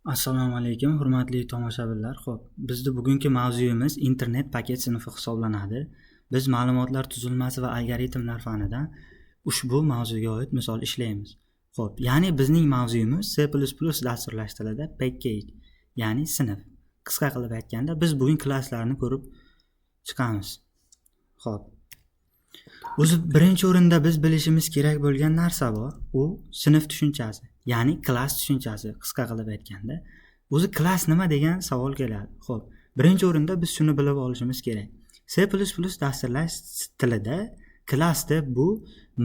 Assalomu alaykum, hurmatli tomoshabinlar. Xo'p, bizning bugungi mavzuyimiz internet paket sinfi hisoblanadi. Biz ma'lumotlar tuzilmasi va algoritmlar fanidan ushbu mavzuga oid misol ishlaymiz. Xo'p, ya'ni bizning mavzuyimiz C++ dasturlash tilida package, ya'ni sinf. Qisqa qilib aytganda, biz bugun klasslarni ko'rib chiqamiz. Xo'p. O'zi birinchi o'rinda biz bilishimiz kerak bo'lgan narsa bor. U sinf tushunchasi, ya'ni klass tushunchasi. Qisqa qilib aytganda, o'zi klass nima degan savol keladi. Xo'p, birinchi o'rinda biz shuni bilib olishimiz kerak. C++ dasturlash tilida klass deb bu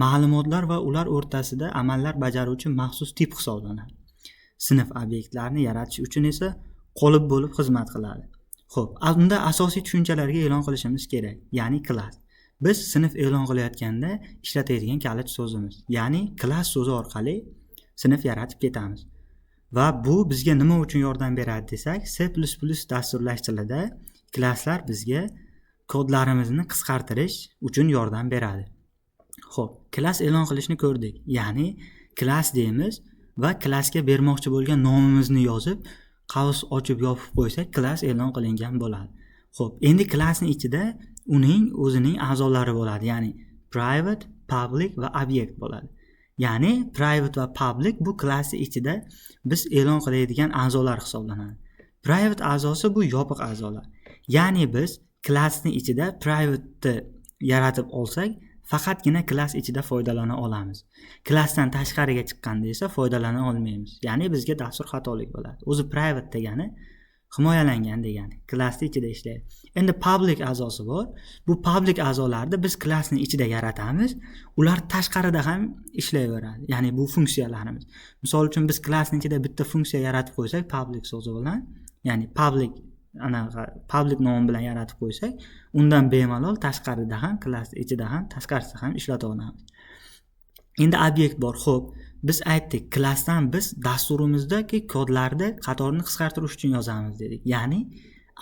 ma'lumotlar va ular o'rtasida amallar bajaruvchi maxsus tip hisoblanadi. Sinf obyektlarini yaratish uchun esa qolip bo'lib xizmat qiladi. Xo'p, unda asosiy tushunchalarga e'lon qilishimiz kerak, ya'ni klass. Biz sinf e'lon qilayotganda ishlatadigan kalit so'zimiz, ya'ni klass so'zi orqali sinf yaratib ketamiz. Va bu bizga nima uchun yordam beradi desak, C++ dasturlash tilida klasslar bizga kodlarimizni qisqartirish uchun yordam beradi. Xo'p, klass e'lon qilishni ko'rdik. Ya'ni klass deymiz va klassga bermoqchi bo'lgan nomimizni yozib, qavs ochib yopib qo'ysak, klass e'lon qilingan bo'ladi. Xo'p, endi klassning ichida uning o'zining a'zolari bo'ladi, ya'ni private, public va obyekt bo'ladi. Ya'ni private va public bu klassning ichida biz e'lon qiladigan a'zolar hisoblanadi. Private a'zosi bu yopiq a'zolar. Ya'ni biz klassning ichida private yaratib olsak, faqatgina klass ichida foydalana olamiz. Klassdan tashqariga chiqqanda esa foydalana olmaymiz. Ya'ni bizga dastur xatolik bo'ladi. O'zi private degani himoyalangan degani, klassning ichida ishlaydi. Endi public a'zosi bor. Bu public a'zolarni biz klassning ichida yaratamiz, ular tashqarida ham ishlayveradi. Ya'ni bu funksiyalarimiz. Misol uchun biz klassning ichida bitta funksiya yaratib qo'ysak, public so'zi bilan, ya'ni public nomi bilan yaratib qo'ysak, undan bemalol tashqarida ham, klass ichida ham, tashqarisida ham ishlata olamiz. Endi obyekt bor. Xo'p, biz aytdik, klassdan biz dasturimizdagi kodlarni qatorini qisqartirish uchun yozamiz dedik. Ya'ni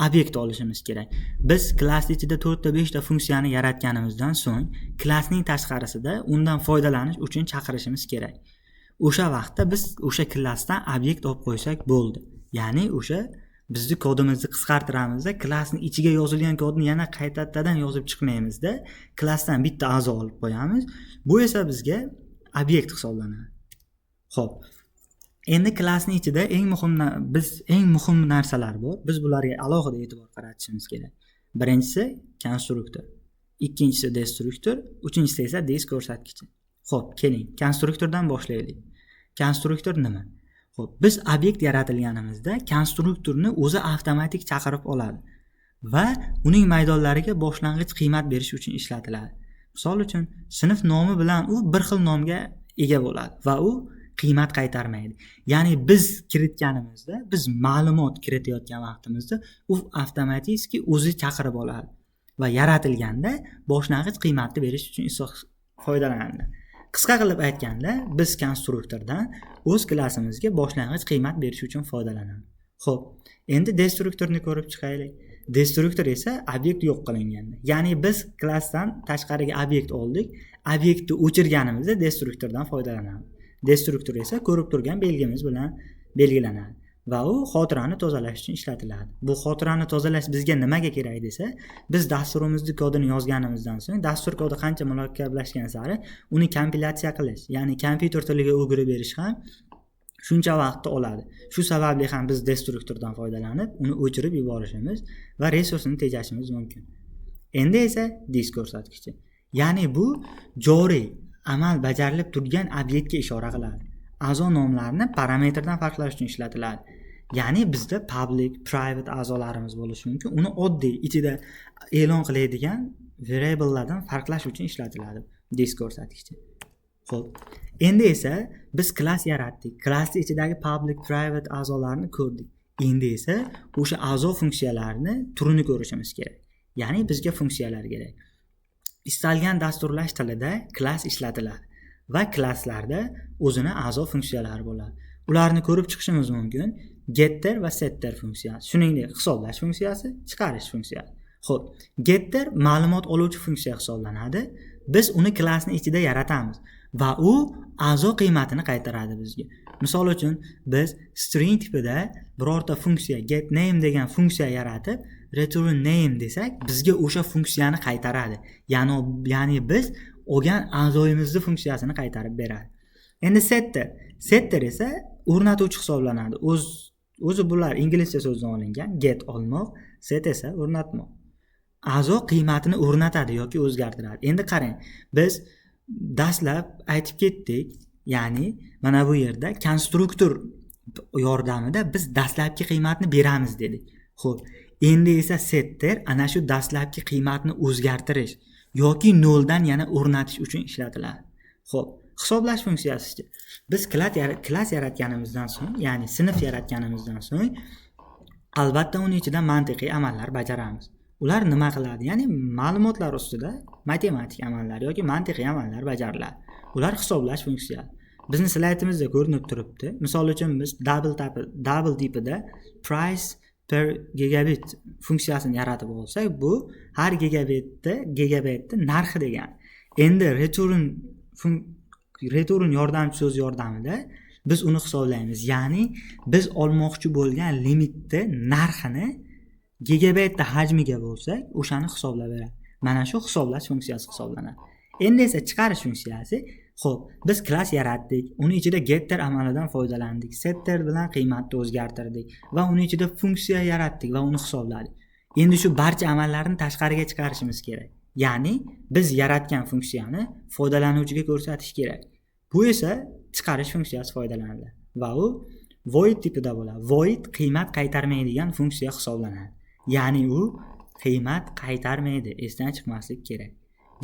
obyekt olishimiz kerak. Biz klass ichida 4 ta 5 ta funksiyani yaratganimizdan so'ng, klassning tashqarisida undan foydalanish uchun chaqirishimiz kerak. O'sha vaqtda biz o'sha klassdan obyekt olib qo'ysak bo'ldi. Ya'ni o'sha bizni kodimizni qisqartiramizda, klassning ichiga yozilgan kodni yana qaytadan yozib chiqmaymizda, klassdan bitta a'zo olib qo'yamiz. Bu esa bizga obyekt hisoblanadi. Xo'p. Endi klassning ichida eng muhim narsalar bor. Biz bularga alohida e'tibor qaratishimiz kerak. Birinchisi konstruktor, ikkinchisi destruktor, uchinchisi esa dis ko'rsatkichi. Xo'p, keling, konstruktordan boshlaylik. Konstruktor nima? Xo'p, biz obyekt yaratilganimizda konstruktorni o'zi avtomatik chaqirib oladi va uning maydonlariga boshlang'ich qiymat berish uchun ishlatiladi. Misol uchun, sinf nomi bilan u bir xil nomga ega bo'ladi va u qiymat qaytarmaydi. Ya'ni biz kiritganimizda, biz ma'lumot kiritayotgan vaqtimizda u avtomatik o'zi chaqirib oladi va yaratilganda boshlang'ich qiymatni berish uchun foydalanadi. Qisqa qilib aytganda, biz konstruktordan o'z klassimizga boshlang'ich qiymat berish uchun foydalanamiz. Xo'p, endi destruktorni ko'rib chiqaylik. Destruktor esa obyekt yo'q qilinganda. Ya'ni biz klassdan tashqariga obyekt oldik, obyektni o'chirganimizda destruktordan foydalanamiz. Destruktor esa ko'rib turgan belgimiz bilan belgilanadi va u xotirani tozalash uchun ishlatiladi. Bu xotirani tozalash bizga nimaga kerak desa, biz dasturimizning kodini yozganimizdan so'ng, dastur kodi qancha murakkablashgan sari uni kompilyatsiya qilish, ya'ni kompyuter tiliga o'girib berish ham shuncha vaqtni oladi. Shu sababli ham biz destruktordan foydalanib, uni o'chirib yuborishimiz va resursini tejashimiz mumkin. Endi esa dis ko'rsatkichi. Ya'ni bu joriy amal bajarilib turgan obyektga ishora qiladi. A'zo nomlarini parametrdan farqlash uchun ishlatiladi. Ya'ni bizda public, private a'zolarimiz bo'lishi mumkin. Uni oddiy ichida e'lon qiladigan variablelardan farqlash uchun ishlatiladi dis ko'rsatkichi. Xo'p, endi esa biz klass yaratdik. Klassning ichidagi public, private a'zolarni ko'rdik. Endi esa o'sha a'zo funksiyalarni turini ko'rishimiz kerak. Ya'ni bizga funksiyalar kerak. Istalgan dasturlash tilida klass ishlatiladi va klasslarda o'zini a'zo funksiyalari bo'ladi. Ularni ko'rib chiqishimiz mumkin. Getter va setter funksiyasi, shuningdek hisoblash funksiyasi, chiqarish funksiyasi. Xo'p, getter ma'lumot oluvchi funksiya hisoblanadi. Biz uni klassning ichida yaratamiz va u a'zo qiymatini qaytaradi bizga. Misol uchun biz string tipida birorta funksiya get name degan funksiya yaratib return name desak, bizga o'sha funksiyani qaytaradi. Ya'ni biz olgan a'zoyimizni funksiyasini qaytarib beradi. Endi setter esa o'rnatuvchi hisoblanadi. O'zi bular inglizcha so'zdan olingan. Get olmoq, set esa o'rnatmoq. A'zo qiymatini o'rnatadi yoki o'zgartiradi. Endi qarang, biz dastlab aytib ketdik, ya'ni mana bu yerda konstruktor yordamida biz dastlabki qiymatni beramiz dedik. Xo'p, endi esa setter ana shu dastlabki qiymatni o'zgartirish yoki noldan yana o'rnatish uchun ishlatiladi. Xo'p, hisoblash funksiyasi. Biz klass yaratganimizdan so'ng, ya'ni sinf yaratganimizdan so'ng albatta uning ichida mantiqiy amallar bajaramiz. Ular nima qiladi? Ya'ni ma'lumotlar ustida matematik amallar yoki mantiqiy amallar bajariladi. Ular hisoblash funksiyasi. Bizning slaytimizda ko'rinib turibdi. Misol uchun biz double tipida price per gigabit funksiyasini yaratib olsak, bu har gigabaytda narxi degan. Endi return yordamchi so'z yordamida biz uni hisoblaymiz. Ya'ni biz olmoqchi bo'lgan limitni narxini gigabaytda hajmiga bo'lsak, o'shani hisoblab beradi. Mana shu hisoblash funksiyasi hisoblanadi. Endi esa chiqarish funksiyasi. Xo'p, biz klass yaratdik, uni ichida getter amalidan foydalandik, setter bilan qiymatni o'zgartirdik va uni ichida funksiya yaratdik va uni hisobladik. Endi shu barcha amallarni tashqariga chiqarishimiz kerak. Ya'ni biz yaratgan funksiyani foydalanuvchiga ko'rsatish kerak. Bu esa chiqarish funksiyasi foydalanadi va u void tipida bo'ladi. Void qiymat qaytarmaydigan funksiya hisoblanadi. Ya'ni u qiymat qaytarmaydi, esdan chiqmaslik kerak.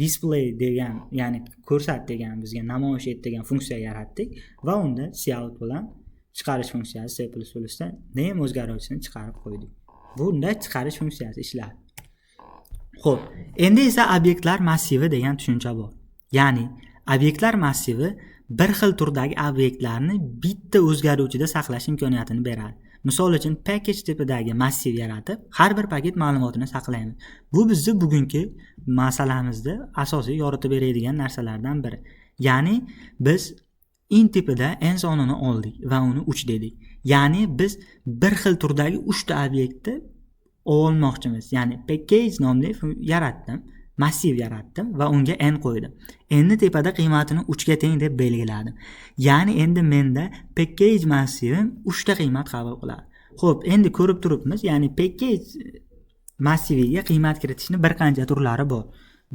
Display degan, ya'ni ko'rsat degan, bizga namoyish et degan funksiya yaratdik va unda cout bilan chiqarish funksiyasi C++da name o'zgaruvchisini chiqarib qo'ydik. Bunda chiqarish funksiyasi ishladi. Xo'p, endi esa obyektlar massivi degan tushuncha bor. Ya'ni obyektlar massivi bir xil turdagi obyektlarni bitta o'zgaruvchida saqlash imkoniyatini beradi. Misol uchun package tipidagi massiv yaratib, har bir paket ma'lumotini saqlaymiz. Bu bizni bugungi masalamizda asosiy yoritib beradigan narsalardan biri. Ya'ni biz int tipida n sonini oldik va uni 3 dedik. Ya'ni biz bir xil turdagi 3 ta obyektni olmoqchimiz. Ya'ni package nomli yaratdim, massiv yaratdim va unga n qo'ydim. Endi tepada qiymatini 3 ga teng deb belgiladim. Ya'ni endi menda package massivim 3 ta qiymat qabul qiladi. Xo'p, endi ko'rib turibmiz, ya'ni package massiviga qiymat kiritishning bir qancha turlari bor.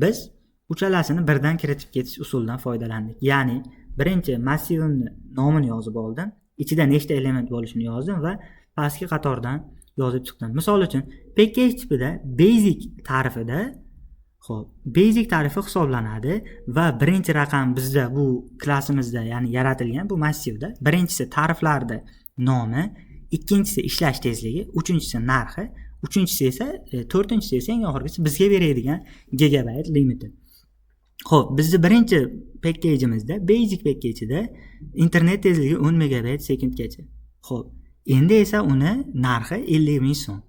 Biz uchalasini birdan kiritib ketish usulidan foydalandik. Ya'ni birinchi massivimni nomini yozib oldim, ichida nechta element bo'lishini yozdim va pastki qatordan yozib chiqdim. Misol uchun package tipida basic ta'rifida basic tarifi hisoblanadi va birinchi raqam bizda bu klassimizda, ya'ni yaratilgan bu massivda birinchisi ta'riflarda nomi, ikkinchisi ishlash tezligi, uchinchisi narxi, to'rtinchisi esa eng oxirgisi bizga beradigan gigabayt limiti. Xo'p, bizning birinchi package'imizda, basic package'ida internet tezligi 10 megabayt sekundgacha. Xo'p, endi esa uni narxi 50,000 so'm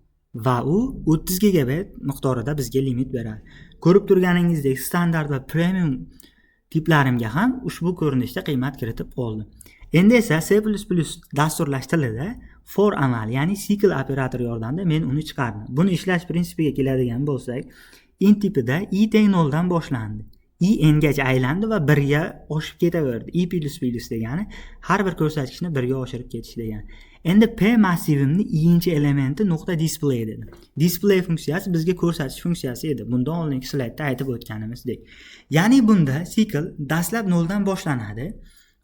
va u 30 gigabayt miqdorida bizga limit beradi. Ko'rib turganingizdek, standart va premium tiplarimga ham ushbu ko'rinishda qiymat kiritib oldim. Endi esa C++ dasturlash tilida for amali, ya'ni cycle operatori yordamida men uni chiqardim. Buni ishlash prinsipiga keladigan bo'lsak, int tipida i teng 0 dan boshlandi. I n gacha aylandi va 1 ga oshib ketaverdi. I++ degani har bir ko'rsatkichni 1 ga oshirib ketish degani. Endi p massivimni ikkinchi elementi nuqta display dedim. Display funksiyasi bizga ko'rsatish funksiyasi edi. Bundan oldingi slaydda aytib o'tganimizdek. Ya'ni bunda cycle dastlab 0 dan boshlanadi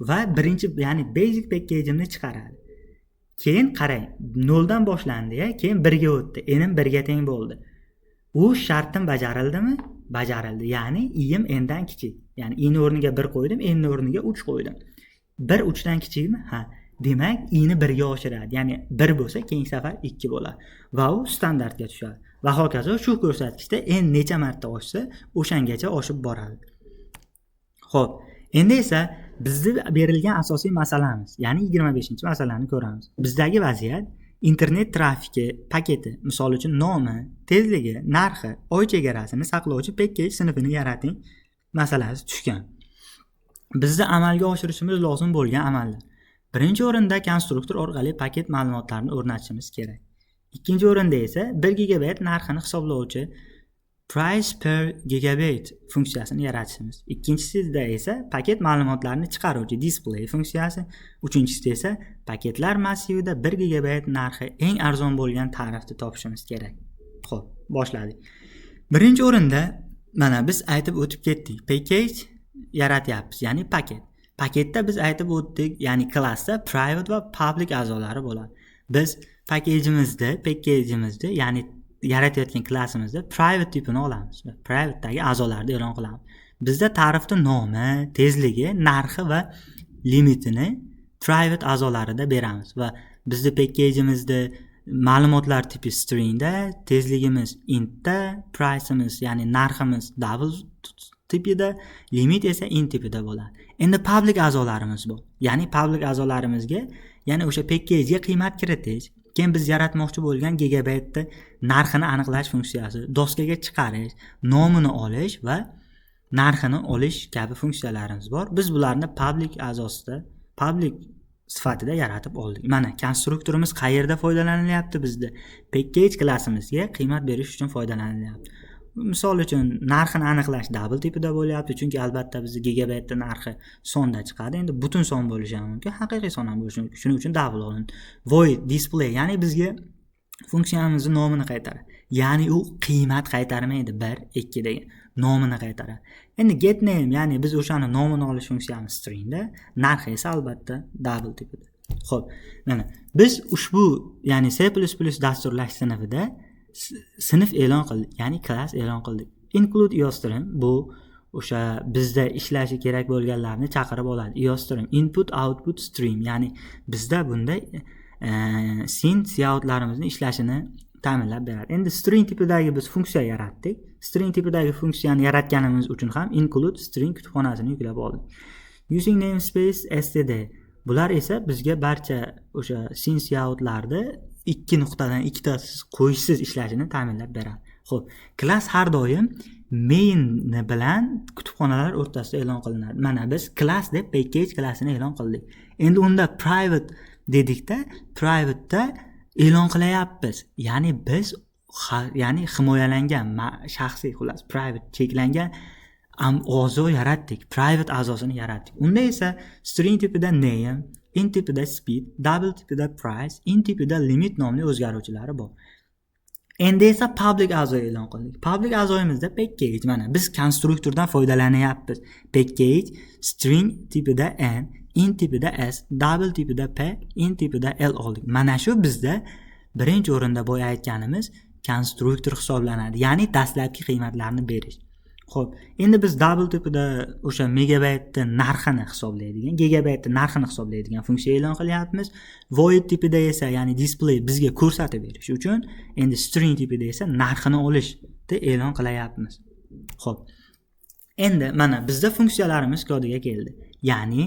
va birinchi, ya'ni basic package'imni chiqaradi. Keyin qarang, 0 dan boshlandi, keyin 1 ga o'tdi. Enim 1 ga teng bo'ldi. U shartim bajarildimi? Bajarildi. Ya'ni i'im n dan kichik. Ya'ni i ni o'rniga 1 qo'ydim, n ni o'rniga 3 qo'ydim. 1 3 dan kichikmi? Ha. Demak, i ni 1 ga oshiradi. Ya'ni 1 bo'lsa, keyingi safar 2 bo'ladi va u standartga tushadi. Va hokazo shu ko'rsatkichda n necha marta oshsa, o'shangacha oshib boradi. Xo'p, endi esa bizga berilgan asosiy masalamiz, ya'ni 25-masalani ko'ramiz. Bizdagi vaziyat internet trafiki paketi, misol uchun nomi, tezligi, narxi, oy chegarasini saqlovchi package sinfini yarating masalasi tushgan. bizni amalga oshirishimiz lozim bo'lgan amallar. Birinchi o'rinda konstruktor orqali paket ma'lumotlarini o'rnatishimiz kerak. Ikkinchi o'rinda esa 1 gigabayt narxini hisoblovchi price per gigabyte funksiyasini yaratishimiz. Ikkinchisida esa paket ma'lumotlarini chiqaruvchi display funksiyasi. Uchinchisida esa paketlar massivida 1 gigabayt narxi eng arzon bo'lgan tarifni topishimiz kerak. Xo'p, boshladik. Birinchi o'rinda mana biz aytib o'tib ketdik. Package yaratyapmiz, ya'ni paket. Paketda biz aytib o'tdik, ya'ni klassda private va public a'zolari bo'ladi. Biz package-imizda, ya'ni yaratayotgan klassimizda private tipini olamiz. Private'dagi a'zolarni e'lon qilamiz. Bizda tarifning nomi, tezligi, narxi va limitini private a'zolarida beramiz va bizda package-imizda ma'lumotlar tipi stringda, tezligimiz intda, price'imiz, ya'ni narximiz double tipida, limit esa int tipida bo'ladi. Endi public a'zolarimiz bor. Ya'ni public a'zolarimizga, ya'ni o'sha package-ga qiymat kiritish, keyin biz yaratmoqchi bo'lgan gigabaytda narxini aniqlash funksiyasi, doskaga chiqarish, nomini olish va narxini olish kabi funksiyalarimiz bor. Biz bularni public a'zosida, public sifatida yaratib oldik. Mana konstruktorimiz qayerda foydalanilyapti bizda? Package klassimizga qiymat berish uchun foydalanilyapti. Misol uchun narxini aniqlash double tipida bo'lyapti, chunki albatta bizning gigabaytda narxi sonda chiqadi. Endi butun son bo'lishi ham mumkin, haqiqiy son ham bo'lishi mumkin. Shuning uchun double olindi. Void display, ya'ni bizga funksiyamizning nomini qaytaradi. Ya'ni u qiymat qaytarmaydi, 1, 2 degan nomini qaytaradi. Endi get name, ya'ni biz o'shani nomini olish funksiyamiz stringda, narxi esa albatta double tipida. Xo'p, mana biz ushbu, ya'ni C++ dasturlash sinfida sinf e'lon qildik, ya'ni klass e'lon qildik. Include EOStream bu o'sha bizda ishlashi kerak bo'lganlarni chaqirib oladi. EOStream input output stream, ya'ni bizda bunda sin coutlarimizni ishlashini ta'minlab beradi. Endi string tipidagi biz funksiya yaratdik. String tipidagi funksiyani yaratganimiz uchun ham include string kutubxonasini yuklab oldik. Using namespace std. Bular esa bizga barcha o'sha sin coutlarni 2 nuqtadan ikkitasiz qo'yishsiz ishlashini ta'minlab beradi. Xo'p, klass har doim main bilan kutubxonalar o'rtasida e'lon qilinadi. Mana biz klass deb package klassini e'lon qildik. Endi unda private dedikda, private'da e'lon qilyapmiz. Ya'ni biz himoyalangan shaxsiy, xullas private cheklangan a'zo yaratdik, private a'zosini yaratdik. Unda esa string tipida name, int tipida speed, double tipida price, int tipida limit nomli o'zgaruvchilari bor. Endi esa public a'zo e'lon qildik. Public a'zoyimizda package, mana biz konstruktordan foydalanyapmiz. Package string tipida n, int tipida s, double tipida p, int tipida l oldik. Mana shu bizda birinchi o'rinda boya aytganimiz konstruktor hisoblanadi, ya'ni dastlabki qiymatlarni berish. Xo'p, endi biz double tipida o'sha megabaytni narxini hisoblaydigan, gigabaytni narxini hisoblaydigan funksiya e'lon qilyapmiz. Void tipida esa, ya'ni display bizga ko'rsatib berish uchun, endi string tipida esa narxini olishni e'lon qilyapmiz. Xo'p. Endi mana bizda funksiyalarimiz kodiga keldi. Ya'ni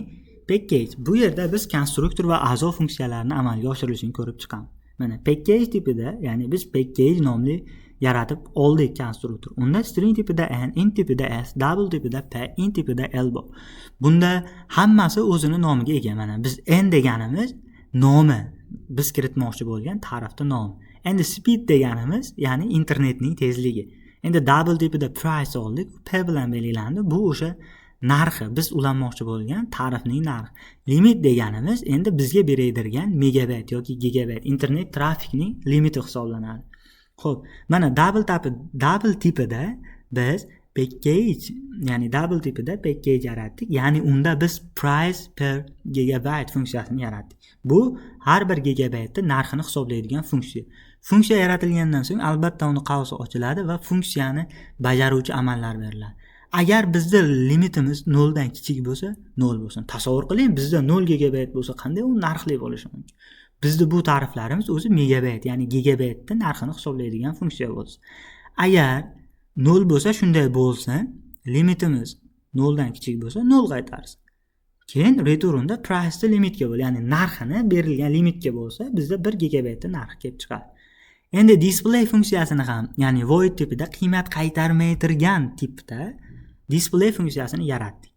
package, bu yerda biz konstruktor va a'zo funksiyalarini amalga oshirilishini ko'rib chiqamiz. Mana package tipida, ya'ni biz package nomli yaratib oldik konstruktor. Unda string tipida n, int tipida s, double tipida p, int tipida l bor. Bunda hammasi o'zini nomiga ega. Mana biz n deganimiz nomi, biz kiritmoqchi bo'lgan tarifning nomi. Endi speed deganimiz, ya'ni internetning tezligi. Endi double tipida price oldik, p bilan belgilandi. Bu o'sha narxi, biz ulanmoqchi bo'lgan tarifning narxi. Limit deganimiz endi bizga beradigan megabayt yoki gigabayt internet trafikning limiti hisoblanadi. Xo'p, mana double tipida biz package, ya'ni double tipida package yaratdik. Ya'ni unda biz price per gigabyte funksiyasini yaratdik. Bu har bir gigabaytning narxini hisoblaydigan funksiya. Funksiya yaratilgandan so'ng albatta uni qavsi ochiladi va funksiyani bajaruvchi amallar beriladi. Agar bizda limitimiz 0 dan kichik bo'lsa, 0 bo'lsin. Tasavvur qiling, bizda 0 gigabayt bo'lsa, qanday u narxli bo'lishi mumkin? Bizda bu tariflarimiz o'zi megabayt, ya'ni gigabaytning narxini hisoblaydigan funksiya bo'lsa. Agar 0 bo'lsa, shunday bo'lsin, limitimiz 0 dan kichik bo'lsa, 0 qaytarsin. Keyin returnda price limitga bo'l, ya'ni narxini berilgan limitga bo'lsa, bizda 1 gigabaytning narxi kelib chiqadi. Endi display funksiyasini ham, ya'ni void tipida qiymat qaytarmay turgan tipda display funksiyasini yaratdik.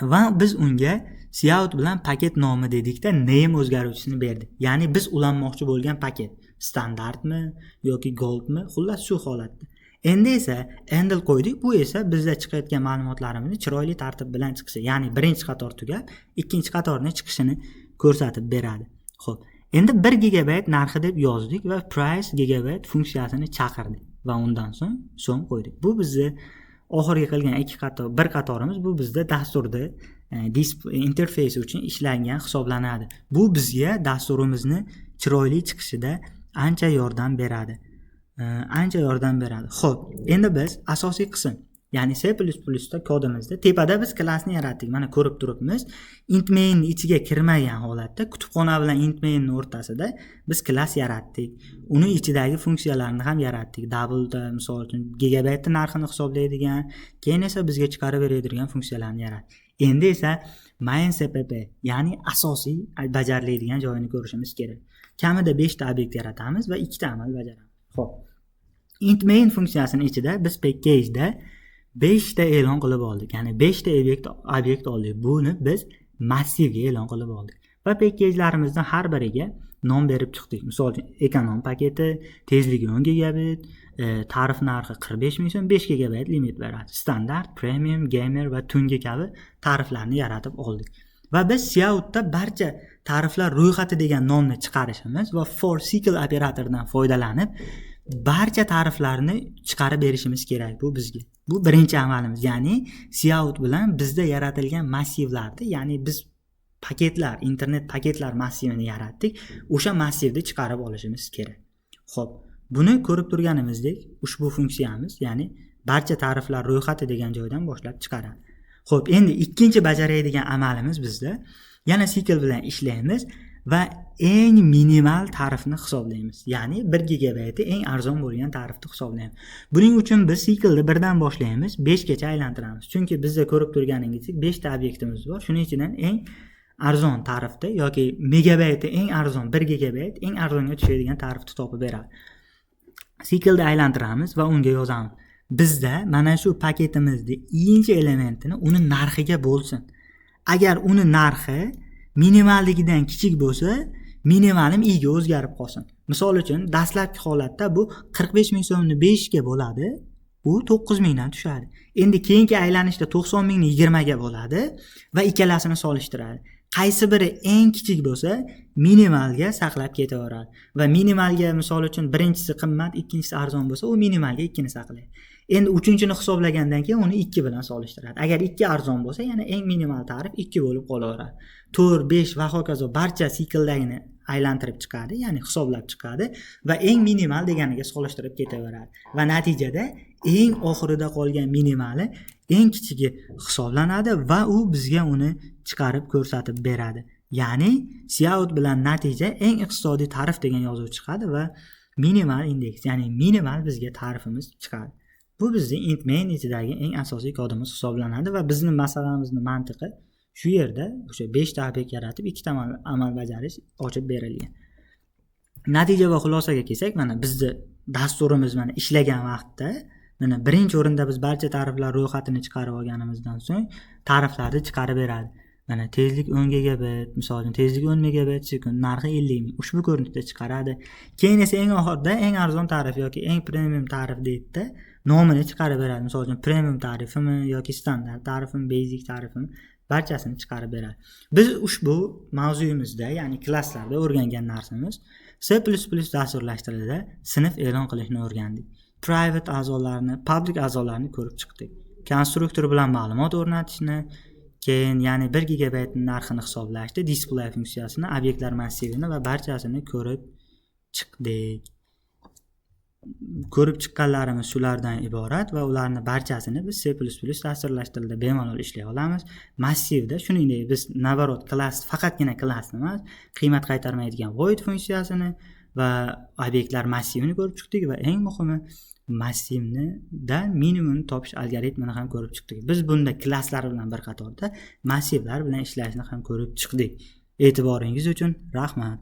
va biz unga cout bilan paket nomi dedikda name o'zgaruvchisini berdik. Ya'ni biz ulanmoqchi bo'lgan paket standartmi yoki goldmi, xullas shu holatda. Endi esa handle qo'ydik. Bu esa bizda chiqayotgan ma'lumotlarimizni chiroyli tartib bilan chiqishi, ya'ni birinchi qator tugab, ikkinchi qatorning chiqishini ko'rsatib beradi. Xo'p, endi 1 gigabayt narxi deb yozdik va price gigabayt funksiyasini chaqirdik va undan so'ng so'm qo'ydik. Bu bizni oxirgi qilgan bir qatorimiz bu bizda dasturda interfeysi uchun ishlangan hisoblanadi. Bu bizga dasturimizni chiroyli chiqishida ancha yordam beradi. Xo'p, endi biz asosiy qism, ya'ni C++ da kodimizda tepada biz klassni yaratdik. Mana ko'rib turibmiz. Int main ichiga kirmagan holatda kutubxona bilan int mainning o'rtasida biz klass yaratdik. Uni ichidagi funksiyalarni ham yaratdik. Double misol uchun gigabaytning narxini hisoblaydigan, keyin esa bizga chiqarib beradigan funksiyalarni yaratdik. Endi esa main cpp, ya'ni asosiy bajariladigan joyini ko'rishimiz kerak. Kamida 5 ta obyekt yaratamiz va 2 ta amal bajaramiz. Xo'p. Int main funksiyasining ichida biz packageda 5 ta e'lon qilib oldik. Ya'ni 5 ta obyekt oldik. Buni biz massivga e'lon qilib oldik. Va packagelarimizdan har biriga nom berib chiqdik. Misol uchun ekonom paketi, tezligi 10 gigabit, tarif narxi 45 ming so'm, 5 gigabayt limit beradi. Standart, premium, gamer va tungi kabi tariflarni yaratib oldik. Va biz coutda barcha tariflar ro'yxati degan nomni chiqarishimiz va for cycle operatoridan foydalanib barcha tariflarni chiqarib berishimiz kerak bu bizga. Bu birinchi amalimiz, ya'ni cout bilan bizda yaratilgan massivlarni, ya'ni biz paketlar, internet paketlar massivini yaratdik. O'sha massivni chiqarib olishimiz kerak. Xo'p, buni ko'rib turganimizdek, ushbu funksiyamiz, ya'ni barcha tariflar ro'yxati degan joydan boshlab chiqaradi. Xo'p, endi ikkinchi bajaradigan amalimiz bizda yana cycle bilan ishlaymiz va eng minimal tarifni hisoblaymiz. Ya'ni 1 gigabaytni eng arzon bo'lgan tarifni hisoblaymiz. Buning uchun biz cyclni birdan boshlaymiz, 5 gacha aylantiramiz. Chunki bizda ko'rib turganingizdek 5 ta obyektimiz bor. Shuning ichidan eng arzon tarifda yoki megabaytda eng arzon 1 gigabayt eng arzonga tushadigan tarifni topib beradi. Cyclni aylantiramiz va unga yozamiz. Bizda mana shu paketimizning ikkinchi elementini uni narxiga bo'lsin. Agar uni narxi minimalligidan kichik bo'lsa, minimalim i ga o'zgarib qolsin. Misol uchun, dastlabki holatda bu 45 ming so'mni 5 ga bo'ladi, u 9 mingdan tushadi. Endi keyingi aylanishda 90 mingni 20 ga bo'ladi va ikkalasini solishtiradi. Qaysi biri eng kichik bo'lsa, minimalga saqlab ketaveradi. Va minimalga misol uchun birinchisi qimmat, ikkinchisi arzon bo'lsa, u minimalga 2 ni saqlaydi. Endi uchinchini hisoblagandan keyin uni 2 bilan solishtiradi. Agar 2 arzon bo'lsa, yana eng minimal tarif 2 bo'lib qolaveradi. 4, 5 va hokazo barcha sikldagini aylantirib chiqadi, ya'ni hisoblab chiqadi va eng minimal deganiga solishtirib ketaveradi. Va natijada eng oxirida qolgan minimali eng kichigi hisoblanadi va u bizga uni chiqarib ko'rsatib beradi. Ya'ni cout bilan natija eng iqtisodiy tarif degan yozuv chiqadi va minimal indeks, ya'ni minimal bizga tarifimiz chiqadi. Bu bizning int main ichidagi eng asosiy kodimiz hisoblanadi va bizning masalamizning mantiqi shu yerda o'sha 5 ta obyekt yaratib 2 ta amal bajarish ochib berilgan. Natija va xulosaga kelsak, mana bizning dasturimiz mana ishlagan vaqtda mana birinchi o'rinda biz barcha tariflar ro'yxatini chiqarib olganimizdan so'ng tariflarni chiqarib beradi. Mana tezlik 10 gigabit, misol uchun tezlik 10 megabit sekund, narxi 50 ming. Ushbu ko'rinishda chiqaradi. Keyin esa eng oxirida eng arzon tarif yoki eng premium tarif deydi, nomini chiqarib beradi. Misol uchun premium tarifimi yoki standart tarifimi, basic tarifimi, barchasini chiqarib beradi. Biz ushbu mavzuyimizda, ya'ni klasslarda o'rgangan narsamiz C++ dasturlashtirishda sinf e'lon qilishni o'rgandik. Private a'zolarni, public a'zolarni ko'rib chiqdik. Konstruktor bilan ma'lumot o'rnatishni, keyin ya'ni 1 gigabaytning narxini hisoblashni, display funksiyasini, obyektlar massivini va barchasini ko'rib chiqdik. Ko'rib chiqqanlarimiz shulardan iborat va ularni barchasini biz C++ dasturlashtirilda bemalol ishlay olamiz. Massivda shuningdek biz navarot klass, faqatgina klassni emas, qiymat qaytarmaydigan void funksiyasini va obyektlar massivini ko'rib chiqdik va eng muhimi massivdan minimum topish algoritmini ham ko'rib chiqdik. Biz bunda klasslar bilan bir qatorda massivlar bilan ishlashni ham ko'rib chiqdik. E'tiboringiz uchun rahmat.